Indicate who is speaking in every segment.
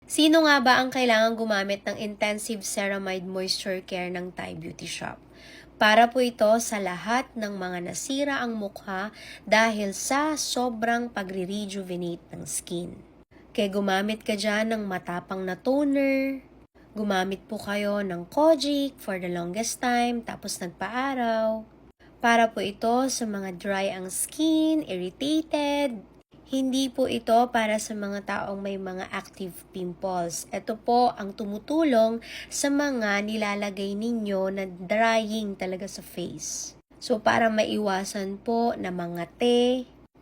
Speaker 1: Sino nga ba ang kailangan gumamit ng Intensive Ceramide Moisture Care ng Thai Beauty Shop? Para po ito sa lahat ng mga nasira ang mukha dahil sa sobrang pagre-rejuvenate ng skin. Kaya gumamit ka dyan ng matapang na toner, gumamit po kayo ng Kojic for the longest time, tapos nagpa-araw. Para po ito sa mga dry ang skin, irritated. Hindi po ito para sa mga taong may mga active pimples. Ito po ang tumutulong sa mga nilalagay ninyo na drying talaga sa face. So para maiwasan po na mga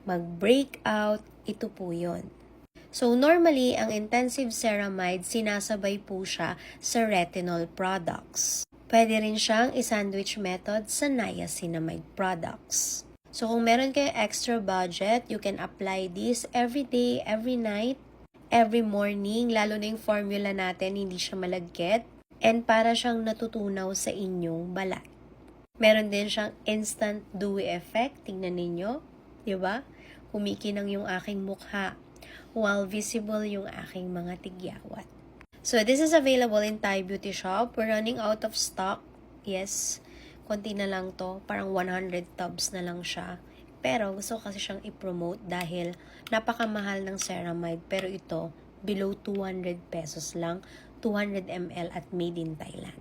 Speaker 1: mag-breakout, ito po yon. So normally, ang intensive ceramide, sinasabay po siya sa retinol products. Pwede rin siyang i-sandwich method sa niacinamide products. So kung meron kayo extra budget, you can apply this every day, every night, every morning, lalo na yung formula natin, hindi siya malagkit, and para siyang natutunaw sa inyong balat. Meron din siyang instant dewy effect, tingnan ninyo, di ba? Kumikinang yung aking mukha, while visible yung aking mga tigyawat. So this is available in Thai Beauty Shop. We're running out of stock. Yes, konti na lang to, parang 100 tubs na lang siya. Pero gusto kasi siyang i-promote dahil napakamahal ng ceramide. Pero ito, below 200 pesos lang, 200 ml at made in Thailand.